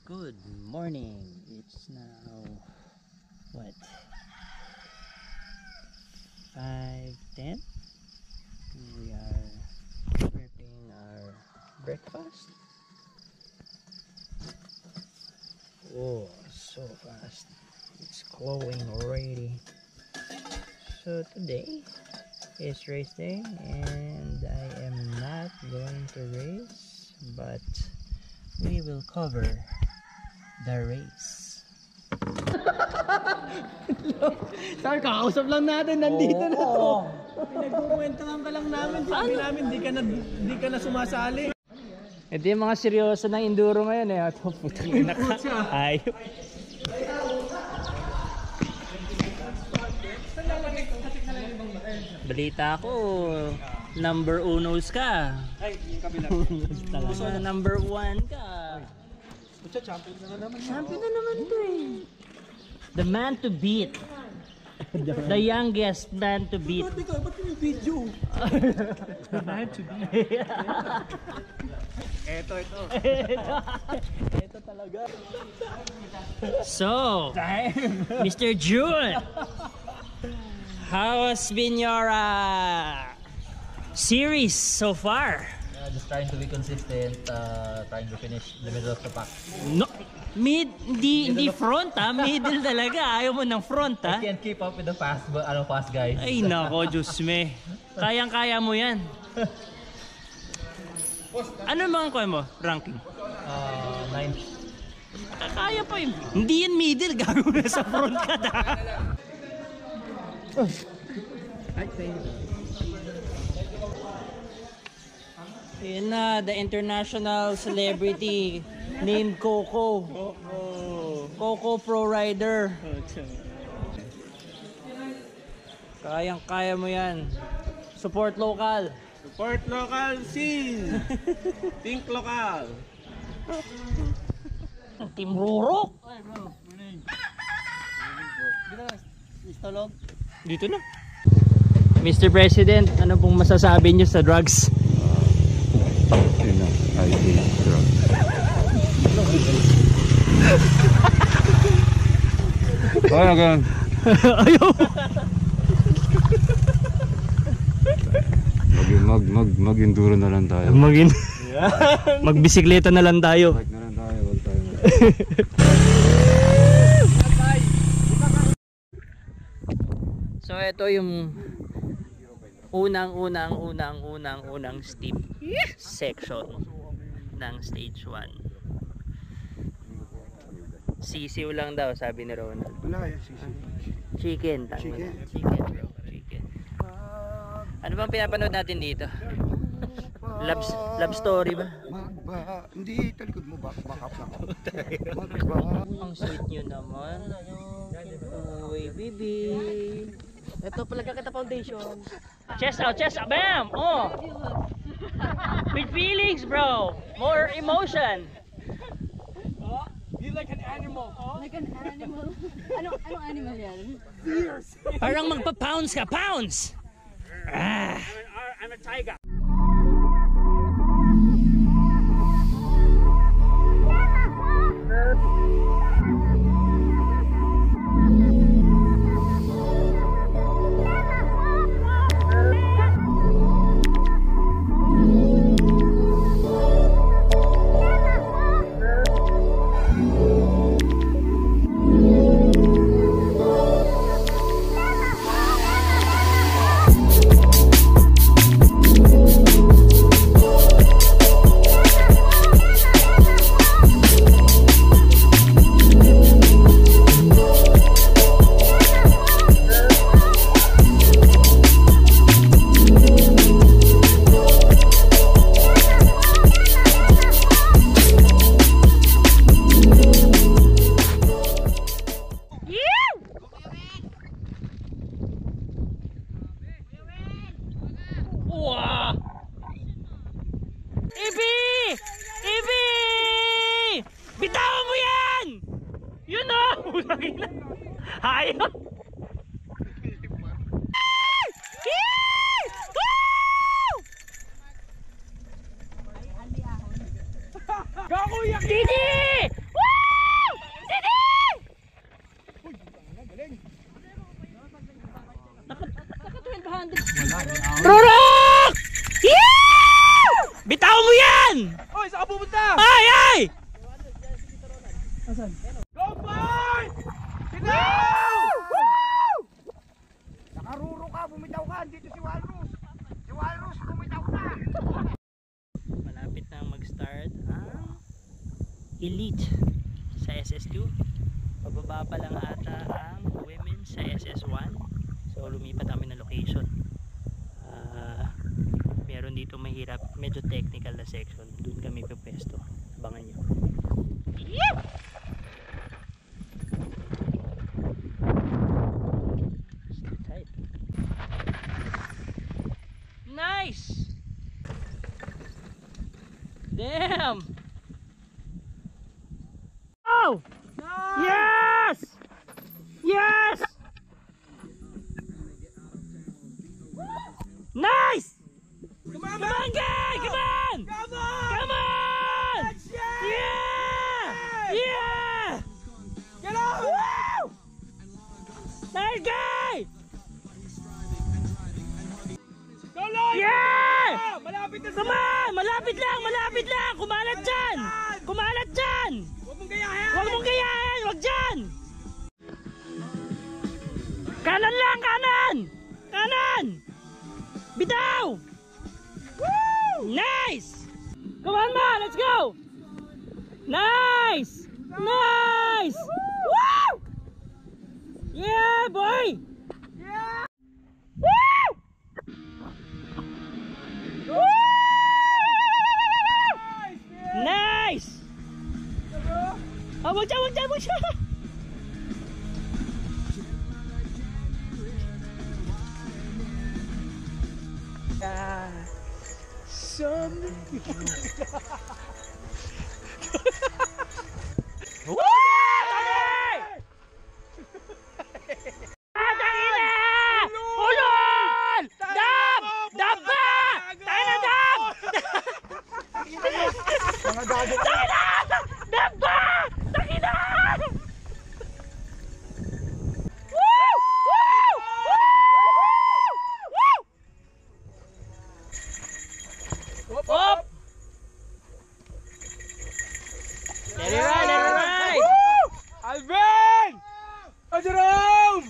Good morning. It's now what? 5:10. We are prepping our breakfast. Oh, so fast. It's glowing already. So today is race day and I am not going to race, but we will cover the race. Sir, kakausap lang natin, nandito na to. Pinagkukwentuhan ka lang namin, sabi namin di ka na sumasali. Ito yung mga seryoso ng enduro ngayon eh. Ito, putang ina ka. Ayop. Balita ko, number unos ka. Ay, yung kabila. Gusto na number 1 ka. Pucha, champion na naman. Champion na naman to eh. The man to beat. The youngest man to beat. Ba't yung video? The man to beat. Ito. Ito talaga. So, Mr. June, how has been your series so far? Just trying to be consistent, trying to finish the middle of the pack. No, hindi front ha, middle talaga. Ayaw mo ng front ha. I can't keep up with the fast guys. Ay nako, Diyos me. Kayang-kaya mo yan. Ano mga kuha mo? Ranking? 9th. Kaya pa yun. Hindi yan middle, gago na sa front ka na. Yun na, the international celebrity named Coco. Coco Pro Rider. Kayang-kaya mo yan. Support local. Support local scene. Think local. Team Rurok. Dito na. Mr. President, ano pong masasabi niyo sa drugs? I hate drugs. Ayaw. Mag-enduro na lang tayo. Magbisikleta na lang tayo. Bike na lang tayo, wag tayo. So ito yung unang steep section ng stage 1. Sisiw lang daw sabi ni Ronald. Wala yan, Chicken. Chicken? Chicken bro. Chicken. Ano bang pinapanood natin dito? Love story ba? Hindi, talikod mo, back up lang. Ang sweet nyo naman. Uy, baby. Ito pala kita foundation. Chest out, bam! Oh! With feelings, bro. More emotion. You like an animal. Like an animal. Anong animal yan? Parang magpa-pounds ka, pounds! Ah! I'm a tiger. Wow! Ibi! Bitawan mo yan! Yun o! Hayop! Gakuyak! Didi! Woo! boy! Saan ka pupunta? Ay! Ay! Asan? Go boy! Bitaw! Nakaruro ka, bumitaw ka. Dito si Walrus. Si Walrus, bumitaw ka. Malapit na mag-start ang Elite sa SS2. Pababa pa lang ata ang women sa SS1. So lumipat kami ng location. Meron dito mahirap, medyo technical na section. Doon kami pwesto. Abangan nyo. Yeah! Tight. Nice! Damn! Oh! Yes! Yes! Nice! Come on, Come on, guy! Come on! Come on! Come on! Yeah! Yeah! Get on! Woo! Nice guy! Go Lloyd! Yeah! Malapit na Come on! Malapit lang! Malapit lang! Kumalat dyan! Kumalat dyan! Huwag mong gayahin! Huwag mong gayahin! Huwag dyan! Kanan lang! Kanan! Kanan! Bitaw! Woo! Nice! Come on, man! Let's go! Nice! Nice! Woo! Yeah, boy! Yeah! Woo! Woo! Nice! Oh, wag dyan, wag dyan, wag dyan! Woo! Ulol! Dab! Dab ba? Tayo na dab! Tayo na! Dab ba? Tayo na! Woo! Woo! Woo! Woo! Up! Let it ride, let it ride! Alvin! Oh, Jerome!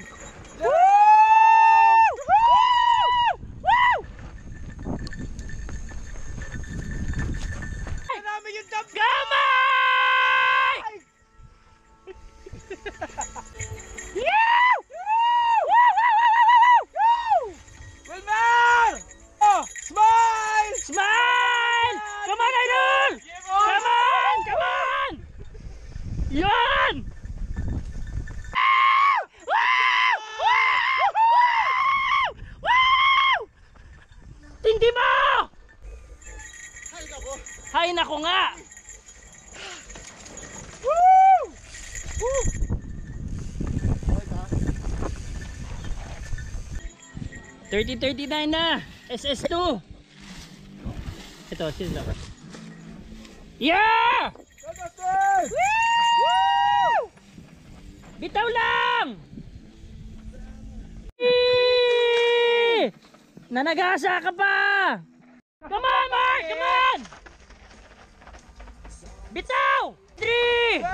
Namin yung jump! Gamay! Wilmer! Oh, smile! Smile! Come on, idol! Come on! Come on! Yan! Tindi mo! Hay nako nga! Woo! Woo! 30-39 na! SS2! Ito, sino ba? Yeah! Woo! Bitaw lang! Eee! Nanagasa ka pa! Come on, Mark! Come on! Bitaw! 3!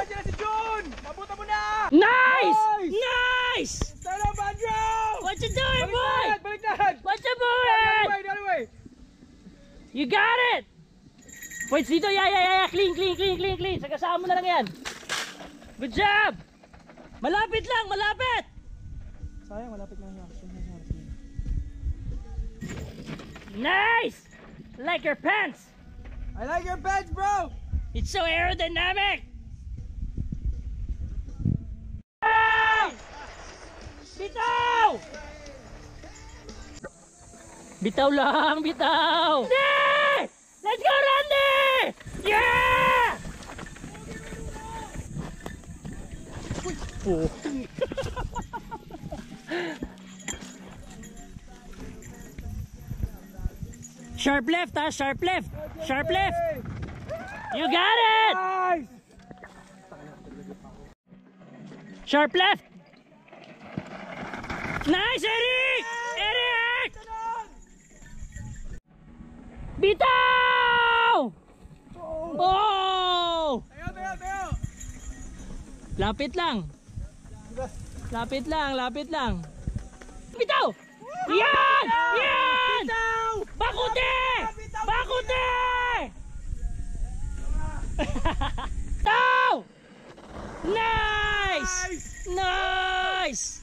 Sila si June! Mabuta mo na! Nice! Nice! Nice! Stand up, Andrew! What you doing, boy? Baliktad! What you The other doing? way, the other way! You got it! Points dito, yeah. Clean. Sagasaan mo na lang yan. Good job! Malapit lang, malapit! Sayang, malapit na siya. Nice! Like your pants! I like your pants, bro! It's so aerodynamic! Hey! Bitaw! Bitaw lang, bitaw! Randy! Let's go, Randy! Yeah! Oh. Sharp left, ha? Sharp left! Sharp left! You got it! Nice! Sharp left! Nice, Eric! Eric! Bitaw! Lapit lang. Lapit lang, lapit lang. Bitaw! Yan! Yan! Bakute! Bakute! Bitaw! Nice! Nice!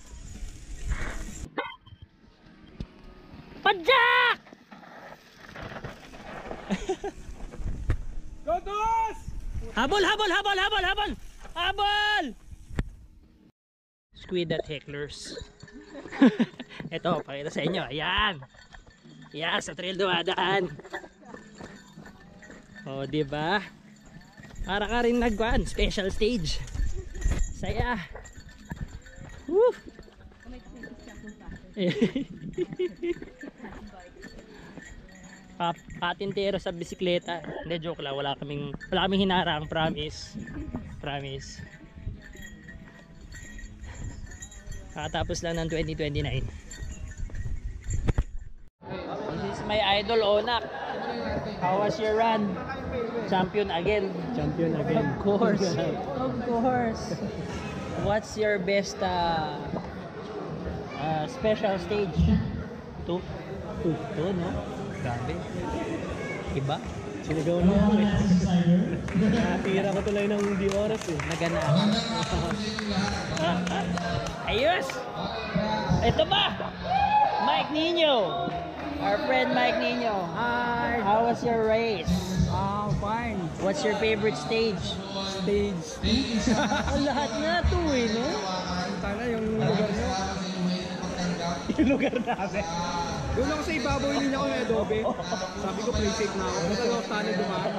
Padjak! Todos! Habol, habol, habol, habol, habol! Habol! Squid at hecklers. Ito, pakita sa inyo. Ayan. Yan, sa trail dumadaan. O, diba? Para ka rin nagkuhan. Special stage. Saya. Woo! Patintero sa bisikleta. Hindi, joke lang. Wala kaming hinarang. Promise. Promise. Kakatapos lang ng 2029. This is my idol, Onak. How was your run? Champion again. Champion again. Of course. Of course. What's your best special stage? Two, no? Grabe. Iba? Sinigaw na ako eh. Natira ko tuloy ng di oras eh. Naganaan. Ayos! Ito ba? Mike Nino. Our friend Mike Nino. Hi! How was your race? Fine. What's your favorite stage? Stage. Lahat na to eh, no? Tana yung lugar nyo. Yung lugar namin. Doon ako sa ibabaw yung linya ko ng Adobe. Sabi ko play safe na ako. Basta ako sana dumaan.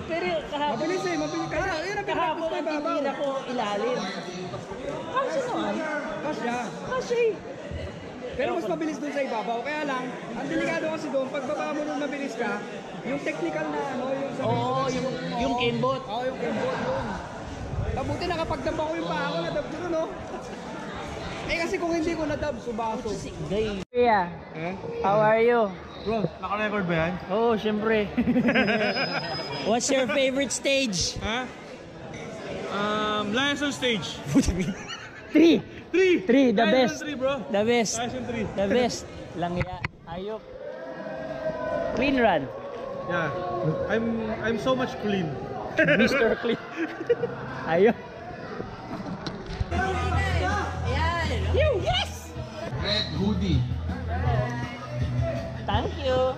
Pero kahapon, Mabilis eh, mabilis. Kaya yun ang kahapon pinapos na ang ibabaw. tingin ako ilalim. Kasi naman, Kasya. kasi. Pero mas mabilis doon sa ibabaw. Kaya lang, ang delikado kasi doon, pag baba mo doon mabilis ka, yung technical na ano, yung sa Oo, yung kimbot. Oo, yung kimbot yun. Mabuti nakapagdamba ko yung paa ko, nadab ko no? Eh kasi kung hindi ko nadab, subaso. Gay. Yeah. Eh? How are you? Bro, naka-record ba yan? Oh, syempre. What's your favorite stage? Ha? Lions on stage. Three, the Lions best. on 3, bro. The best. Lions on 3. The best. Langya. Ayok. Clean run. Yeah. I'm so much clean. Mr. Clean. Ayok. Ayan. Yes! Red hoodie. Thank you.